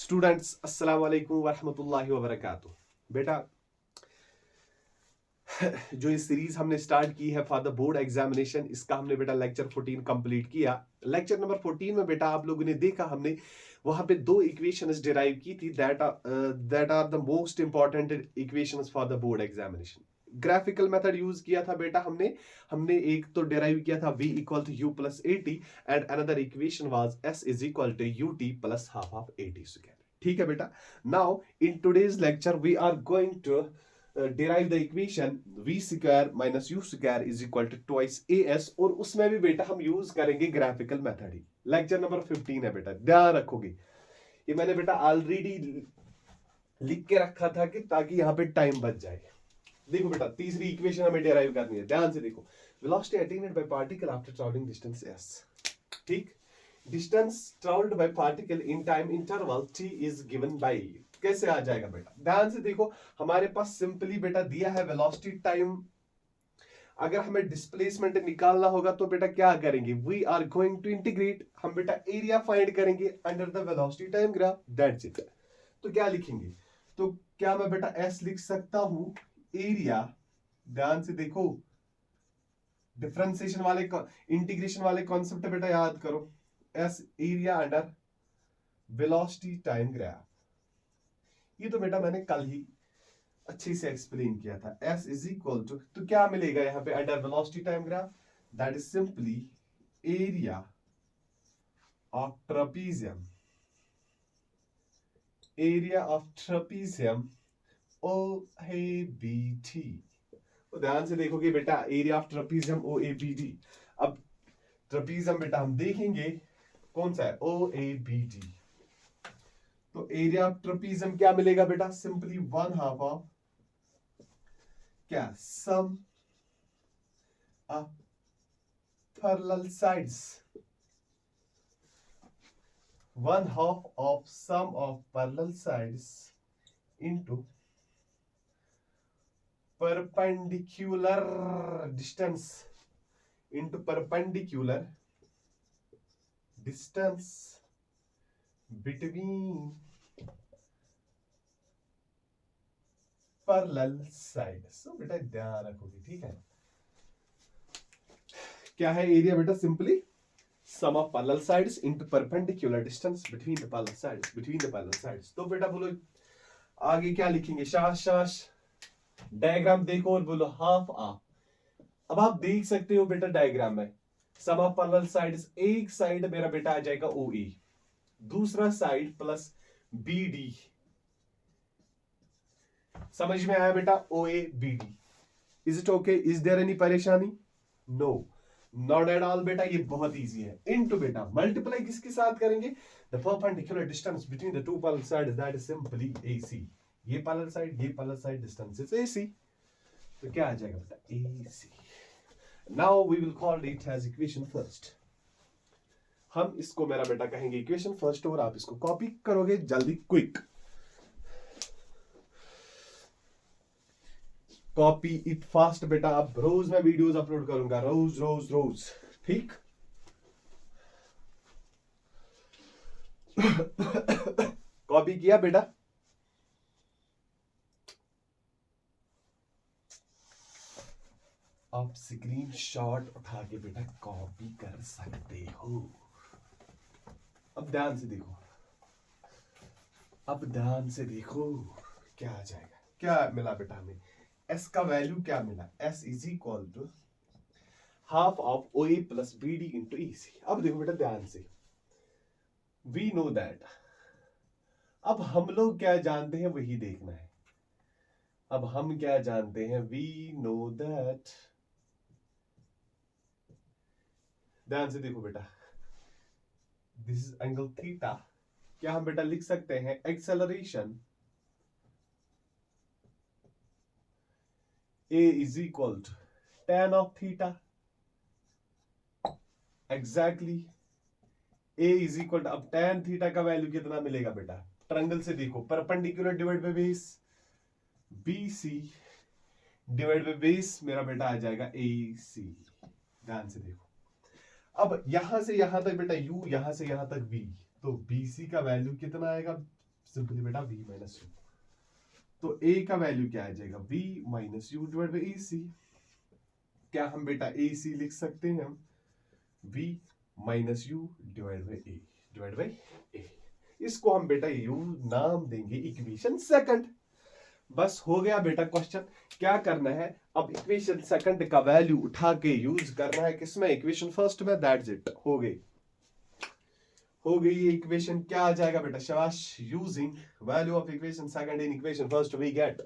Students अस्सलाम वालेकुम वरहमतुल्लाहि वबरकातुह। बेटा जो ये सीरीज हमने स्टार्ट की है फॉर द बोर्ड एग्जामिनेशन, इसका हमने बेटा लेक्चर 14 कंप्लीट किया। लेक्चर नंबर 14 में बेटा आप लोगों ने देखा हमने वहां पे दो इक्वेशंस डिराइव की थी that are the most important equations for the board examination. Graphical method use किया था बेटा हमने हमने एक तो डिराइव किया था v equal to u plus a t and another equation was s is equal to u t plus half of a t square. ठीक है बेटा। Now in today's lecture we are going to derive the equation v square minus u square is equal to twice as, और उसमें भी बेटा हम use करेंगे graphical method ही। Lecture number 15 है बेटा, ध्यान रखोगे। ये मैंने बेटा ऑलरेडी लिख के रखा था कि ताकि यहाँ पे टाइम बच जाए। देखो बेटा तीसरी इक्वेशन हमें डिराइव करनी है, ध्यान से देखो। Velocity attend bye particle after travelling distance s, ठीक। Distance travelled bye particle in time interval t is given by, कैसे आ जाएगा बेटा? ध्यान से देखो, हमारे पास सिंपली बेटा दिया है वेलोसिटी टाइम। अगर हमें डिस्प्लेसमेंट निकालना होगा तो बेटा क्या करेंगे? We are going to integrate, हम बेटा एरिया फाइंड करेंगे under the velocity time graph, that's it. तो क्या लिखेंगे? तो क्या मैं बेटा s लिख सकता हूं एरिया, ध्यान से देखो, डिफरेंशिएशन वाले इंटीग्रेशन वाले कॉन्सेप्ट बेटा याद करो। s area under velocity time graph, ये तो बेटा मैंने कल ही अच्छे से एक्सप्लेन किया था। s इज इक्वल टू, तो क्या मिलेगा यहाँ पे under velocity time graph? That is simply area of trapezium, area of trapezium OABT। तो ध्यान से देखोगे बेटा, एरिया ऑफ ट्रेपेजियम OABT। अब ट्रेपेजियम बेटा हम देखेंगे कौन सा है, OABT। तो एरिया ऑफ ट्रेपेजियम क्या मिलेगा बेटा? सिंपली 1/2 ऑफ क्या, sum of parallel sides, 1/2 of sum of parallel sides into perpendicular distance, into perpendicular distance between parallel sides। so बेटा ध्यान रखोगे, ठीक है। क्या है एरिया बेटा? Simply sum of parallel sides into perpendicular distance between the parallel sides, between the parallel sides। तो बेटा बोलो आगे क्या लिखेंगे? शाश शाश डायग्राम देखो और बोलो हाफ ऑफ। अब आप देख सकते हो बेटा डायग्राम में सम ऑफ पैरेलल साइड्स, एक साइड मेरा बेटा आ जाएगा OA, दूसरा साइड प्लस BD। समझ में आया बेटा? OABD। Is it okay? Is there any परेशानी? नो, नॉट एट ऑल बेटा, ये बहुत इजी है। इनटू बेटा मल्टीप्लाई किसके साथ करेंगे? The perpendicular distance between the two parallel sides, that is simply AC। ये पैरेलल साइड, ये parallel side, distance is AC। तो क्या आ जाएगा बेटा? AC। Now we will call it as equation first. हम इसको मेरा बेटा कहेंगे इक्वेशन फर्स्ट, और आप इसको कॉपी करोगे जल्दी, क्विक कॉपी इट फास्ट बेटा। अब रोज मैं वीडियोस अपलोड करूंगा, रोज रोज रोज, ठीक। कॉपी किया बेटा? आप स्क्रीन शॉट उठा के बेटा कॉपी कर सकते हो। अब ध्यान से देखो, अब ध्यान से देखो क्या आ जाएगा। क्या मिला बेटा हमें? s का वैल्यू क्या मिला? s is equal to half of OA plus BD into EC। अब देखो बेटा ध्यान से, वी नो दैट, अब हम लोग क्या जानते हैं वही देखना है। अब हम क्या जानते हैं? वी नो दैट, ध्यान से देखो बेटा, दिस इज एंगल थीटा। क्या हम बेटा लिख सकते हैं acceleration A is equal to tan of theta, exactly A is equal to, अब tan theta का वैल्यू कितना मिलेगा बेटा? ट्रायंगल से देखो, perpendicular divide by base, BC divide by base मेरा बेटा आ जाएगा AC। ध्यान से देखो, अब यहां से यहां तक बेटा U, यहां से यहां तक B, तो BC का वैल्यू कितना आएगा? सिंपली बेटा v माइनस यू। तो a का वैल्यू क्या आ जाएगा, v minus u divide by a see. क्या हम बेटा ए सी लिख सकते हैं, हम v minus u divide by a. इसको हम बेटा यू नाम देंगे इक्वेशन सेकंड। बस हो गया बेटा क्वेश्चन। क्या करना है, अब इक्वेशन सेकंड का वैल्यू उठा के यूज करना है किसमें, इक्वेशन फर्स्ट में। दैट्स इट, हो गई ये इक्वेशन। क्या आ जाएगा बेटा, शाबाश। Using value of equation second in equation first we get,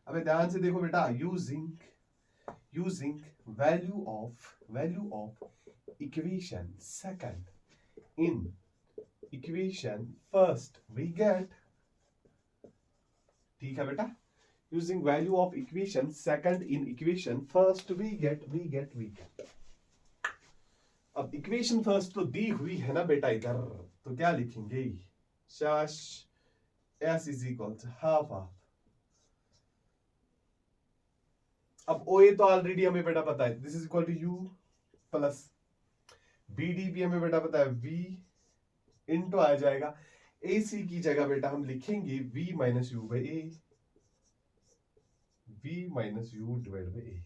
अबे ध्यान से देखो बेटा, using value of equation second in equation first we get. ठीक है बेटा, using value of equation second in equation first we get. अब इक्वेशन फर्स्ट तो दी हुई है ना बेटा इधर, तो क्या लिखेंगे, शाबाश, s is equal to half of. अब OA तो ऑलरेडी हमें बेटा पता है, this is equal to u plus BD भी हमें बेटा पता है, v इनटू आ जाएगा AC की जगह बेटा हम लिखेंगे v minus u by a, v minus u divide by a.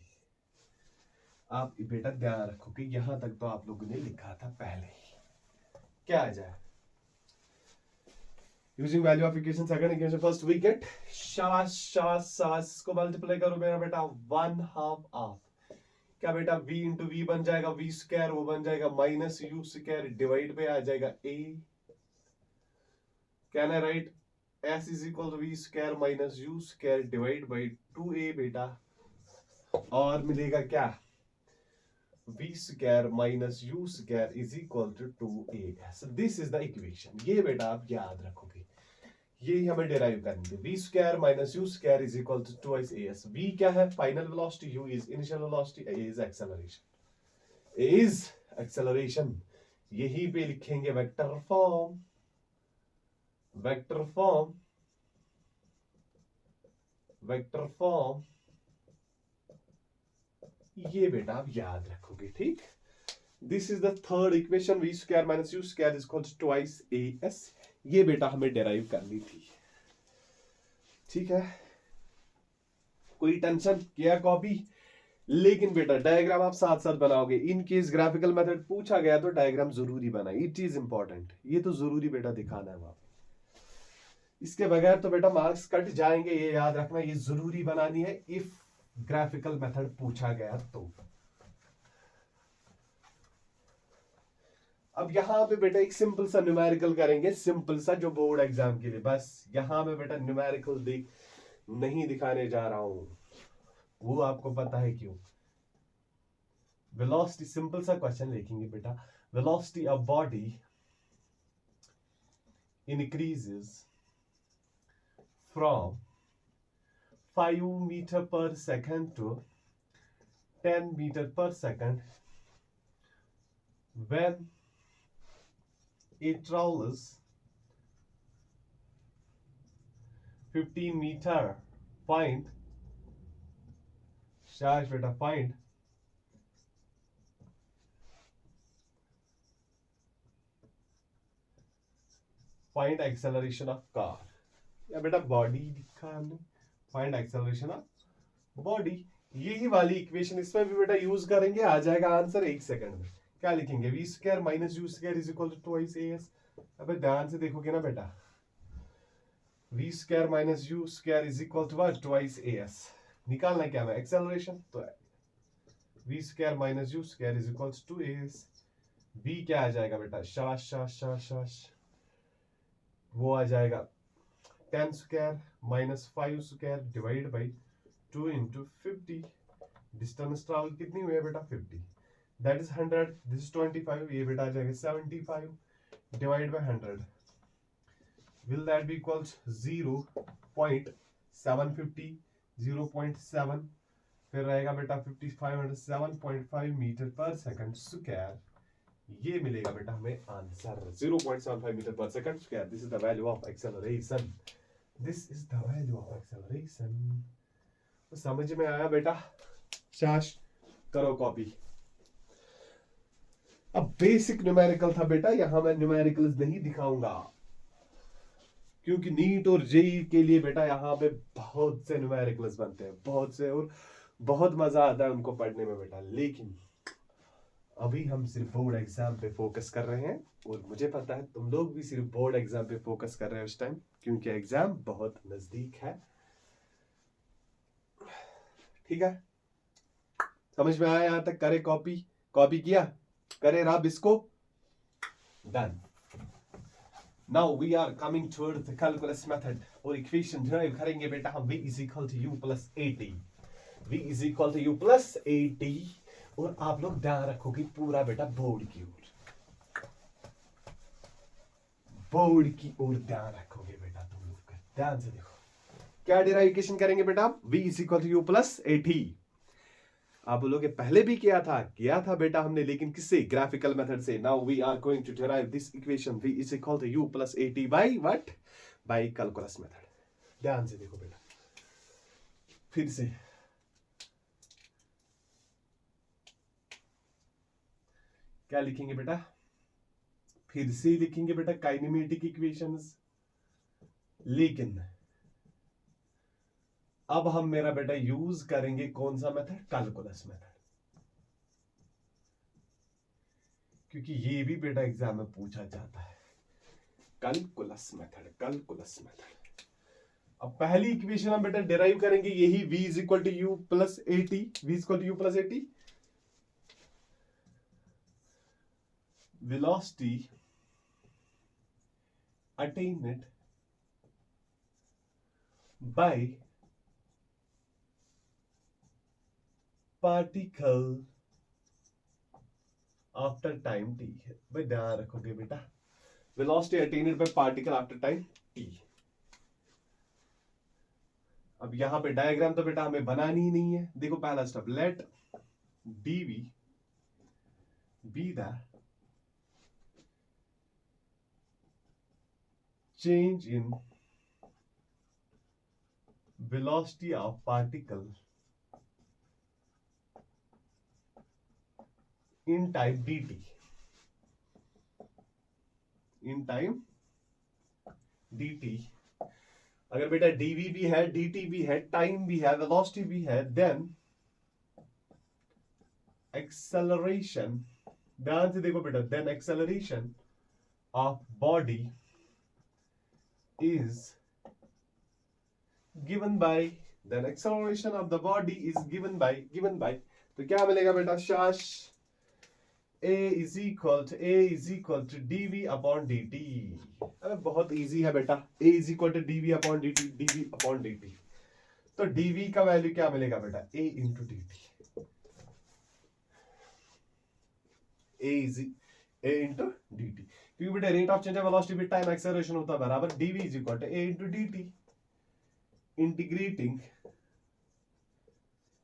आप बेटा ध्यान रखो कि यहां तक तो आप लोगों ने लिखा था पहले ही। क्या आ जाए, using value of equation second equation first we get, शाबाश शाबाश शाबाश। इसको मल्टीप्लाई करो मेरा बेटा, 1/2 ऑफ क्या बेटा, v इंटू वी बन जाएगा v स्क्वायर, वो बन जाएगा minus u square divide by आ जाएगा a। Can I write s is equal to v square minus u square divide by 2a बेटा, और मिलेगा क्या, v square minus u square is equal to 2as। This is the equation. ये बेटा आप याद रखोगे, यही हमें डिराइव करनी है। v square minus u square is equal to 2as। v क्या है, final velocity, u is initial velocity, a is acceleration. यही पे लिखेंगे वेक्टर फॉर्म, ये बेटा आप याद रखोगे। ठीक, this is the third equation, v square minus u square is equal to twice as। ये बेटा हमें डिराइव करनी थी। ठीक है, कोई टेंशन, किया कॉपी। लेकिन बेटा डायग्राम आप साथ साथ बनाओगे, इन केस ग्राफिकल मेथड पूछा गया तो डायग्राम जरूरी बनाए, इट इज इंपॉर्टेंट। ये तो जरूरी बेटा दिखाना है वहां, इसके बगैर तो बेटा मार्क्स कट जाएंगे, ये याद रखना, ये जरूरी बनानी है इफ ग्राफिकल मेथड पूछा गया तो। अब यहां पे बेटा एक सिंपल सा न्यूमेरिकल करेंगे, सिंपल सा, जो बोर्ड एग्जाम के लिए। बस यहां पे बेटा न्यूमेरिकल नहीं दिखाने जा रहा हूं, वो आपको पता है क्यों। वेलोसिटी, सिंपल सा क्वेश्चन लिखेंगे बेटा, velocity of body increases from 5 meter per second to 10 meter per second when it travels 15 meter. Find, शाबाश बेटा, find acceleration of car। या बेटा बॉडी लिखा हमने, फाइंड एक्सेलरेशन ऑफ बॉडी। यही वाली इक्वेशन इसमें भी बेटा यूज करेंगे, आ जाएगा आंसर 1 सेकंड में। क्या लिखेंगे, v square minus u square is equal to twice as। अबे ध्यान से देखोगे ना बेटा, v square minus u square is equal to what, twice as। निकालना क्या है एक्सेलरेशन, तो v square minus u square is equal to as। v क्या आ जाएगा बेटा, शाबाश शाबाश शाबाश शाबाश, वो आ जाएगा 10 square minus 5 square divide by 2 into 50। Distance travel कितनी हुई है बेटा, 50, दैट इज 100, दिस इज 25, ये बेटा आ जाएगा 75 divide by 100, will that be equals 0.750, 0.7, फिर रहेगा बेटा 55 7.5 मीटर पर सेकंड स्क्वायर। ये मिलेगा बेटा हमें आंसर 0.75 मीटर पर second square. This is the value of acceleration, this is the value of acceleration. तो समझ में आया बेटा, शाश करो कॉपी। अब बेसिक न्यूमेरिकल था बेटा, यहां मैं न्यूमेरिकल्स नहीं दिखाऊंगा, क्योंकि नीट और जेई के लिए बेटा यहाँ पे बहुत से न्यूमेरिकल्स बनते हैं, बहुत से, और बहुत मजा आता है उनको पढ़ने में बेटा। लेकिन अभी हम सिर्फ बोर्ड एग्जाम पे फोकस कर रहे हैं, और मुझे पता है तुम लोग भी सिर्फ बोर्ड एग्जाम पे फोकस कर रहे हो इस टाइम, क्योंकि एग्जाम बहुत नजदीक है। ठीक है, समझ में आया यहां तक? करे कॉपी, कॉपी किया, करे रब इसको, done. Now we are coming towards the calculus method, और इक्वेशन डिराइव करेंगे बेटा हम v is equal to u plus a t, v is equal to u plus a t. और आप लोग ध्यान रखोगे पूरा बेटा बोर्ड की ओर, बोर्ड की ओर ध्यान रखोगे बेटा तुम लोग का। ध्यान से देखो क्या डिराइवेशन करेंगे बेटा, v is equal to u plus a t. आप बोलोगे पहले भी किया था बेटा हमने, लेकिन किससे? ग्राफिकल मेथड से। Now we are going to derive this equation v is equal to u plus a t by what? By calculus method. ध्यान से देखो बेटा, फिर से क्या लिखेंगे बेटा? फिर से लिखेंगे बेटा काइनेमेटिक इक्वेशंस, लेकिन अब हम मेरा बेटा यूज करेंगे कौन सा मेथड? कैलकुलस मेथड, क्योंकि ये भी बेटा एग्जाम में पूछा जाता है। Calculus method, calculus method. अब पहली इक्वेशन हम बेटा डिराइव करेंगे यही v is equal to u plus a t, v is equal to u plus a t, velocity attained by particle after time t है। भाई ध्यान रखोगे बेटा, velocity attained by particle after time t। अब यहां पे डायग्राम तो बेटा हमें बनानी ही नहीं है। देखो पहला step, let dv be the change in velocity of particle in time dt, in time dt। अगर बेटा dv भी है, dt भी है, टाइम भी है, वेलोसिटी भी है, देन एक्सेलरेशन, ध्यान से देखो बेटा, then acceleration of body is given by, then acceleration of the body is given by तो क्या मिलेगा बेटा? शाश a is equal to dv upon dt। अरे बहुत इजी है बेटा, a is equal to dv upon dt। तो dv का वैल्यू क्या मिलेगा बेटा? a into dt, a into dt, क्योंकि बेटा rate of change of velocity with time acceleration होता है बराबर dv is equal to a into dt। Integrating,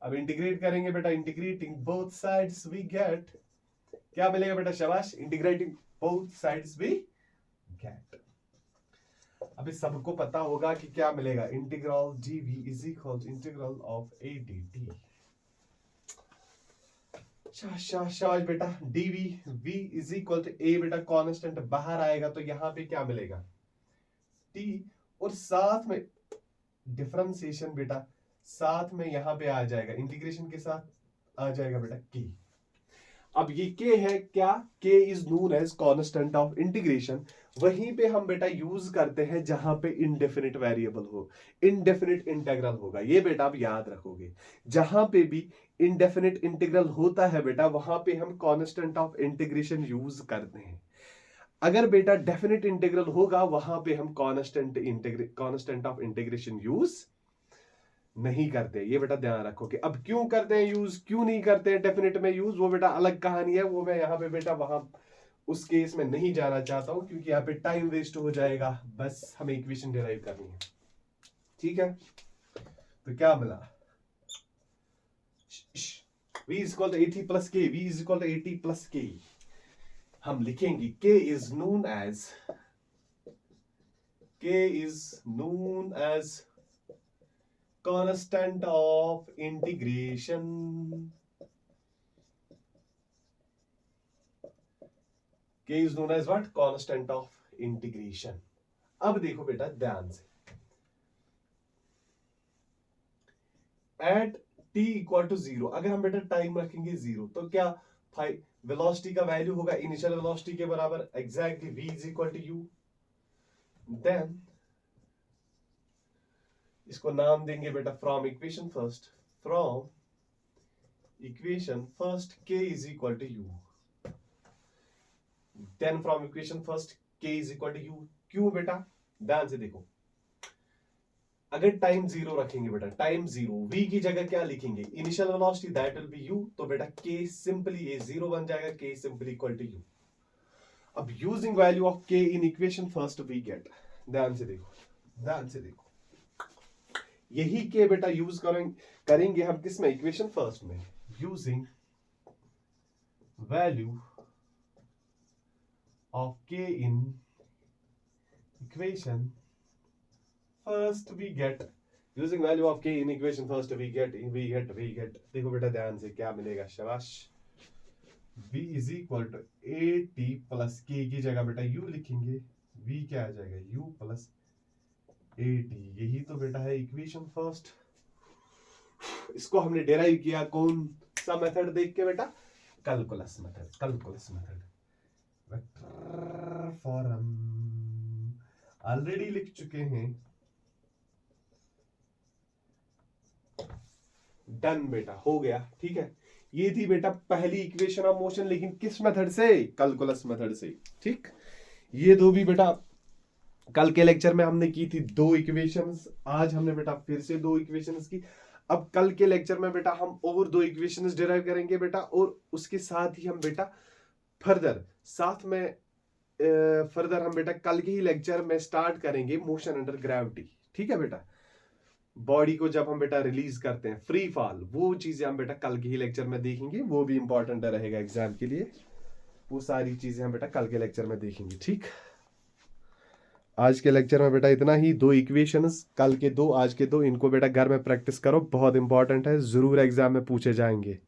अब इंटीग्रेट करेंगे बेटा, integrating both sides we get, क्या मिलेगा बेटा? शाबाश, integrating both sides we get. अभी सबको पता होगा कि क्या मिलेगा, integral dv is equal to integral of a dt। शाबाश बेटा, dv v is equal to a, बेटा कांस्टेंट बाहर आएगा तो यहां पे क्या मिलेगा? t, और साथ में डिफरेंशिएशन बेटा साथ में यहां पे आ जाएगा, इंटीग्रेशन के साथ आ जाएगा बेटा k। अब ये k है क्या? k is known as constant of integration. वहीं पे हम बेटा यूज करते हैं जहां पे इनडेफिनिट वेरिएबल हो, इनडेफिनिट इंटीग्रल होगा। ये बेटा आप याद रखोगे, जहां पे भी इनडेफिनिट इंटीग्रल होता है बेटा वहां पे हम कांस्टेंट ऑफ इंटीग्रेशन यूज करते हैं। अगर बेटा डेफिनिट इंटीग्रल होगा वहां पे हम कांस्टेंट ऑफ इंटीग्रेशन यूज नहीं करते। ये बेटा ध्यान रखोगे। अब क्यों करते हैं यूज, क्यों नहीं करते हैं डेफिनेट में यूज, वो बेटा अलग कहानी है, वो मैं यहाँ पे बेटा वहां उस केस में नहीं जाना चाहता हूं, क्योंकि यहाँ पे टाइम वेस्ट हो जाएगा। बस हमें इक्वेशन डिराइव करनी है, ठीक है? तो क्या मिला? v is equal to at plus k, v is equal to at plus k। हम लिखेंगे k is known as constant of integration, k is known as what? Constant of integration। अब देखो बेटा ध्यान से, एट t इक्वल टू 0, अगर हम बेटा टाइम रखेंगे 0 तो क्या वेलोसिटी का वैल्यू होगा इनिशियल वेलोसिटी के बराबर, exactly v is equal to u। Then इसको नाम देंगे बेटा from equation first, k is equal to u। Then from equation first k is equal to u। क्यों बेटा, ध्यान से देखो, अगर टाइम 0 रखेंगे बेटा, टाइम 0, v की जगह क्या लिखेंगे, initial velocity that will be u, तो बेटा k सिंपली ये 0 बन जाएगा, k simply equal to u। अब using value of k in equation first we get, ध्यान से देखो, ध्यान से देखो, यही k बेटा यूज करेंगे हम किस में, इक्वेशन फर्स्ट में, using value of k in equation first we get, using value of k in equation first we get, देखो बेटा ध्यान से क्या मिलेगा, शाबाश, v is equal to a t plus k की जगह बेटा u लिखेंगे, v क्या आ जाएगा, u प्लस ए टी, यही तो बेटा है इक्वेशन फर्स्ट। इसको हमने डेराइव किया कौन सा मेथड देख के बेटा, calculus method, vector form already लिख चुके हैं, डन बेटा, हो गया, ठीक है। ये थी बेटा पहली इक्वेशन ऑफ मोशन, लेकिन किस मेथड से, कैलकुलस मेथड से, ठीक। ये दो भी बेटा कल के लेक्चर में हमने की थी 2 इक्वेशंस, आज हमने बेटा फिर से 2 इक्वेशंस की। अब कल के लेक्चर में बेटा हम और 2 इक्वेशंस डिराइव करेंगे बेटा, और उसके साथ ही हम बेटा फर्दर हम बेटा कल के ही लेक्चर में स्टार्ट करेंगे मोशन अंडर ग्रेविटी, ठीक है बेटा। बॉडी को जब हम बेटा रिलीज करते हैं, फ्री फॉल, वो चीजें हम बेटा कल के ही लेक्चर में देखेंगे, वो भी इंपॉर्टेंट रहेगा एग्जाम के लिए, वो सारी चीजें हम बेटा कल के लेक्चर में देखेंगे, ठीक। आज के लेक्चर में बेटा इतना ही, 2 इक्वेशंस, कल के 2, आज के 2, इनको बेटा घर में प्रैक्टिस करो, बहुत इंपॉर्टेंट है, जरूर एग्जाम में पूछे जाएंगे।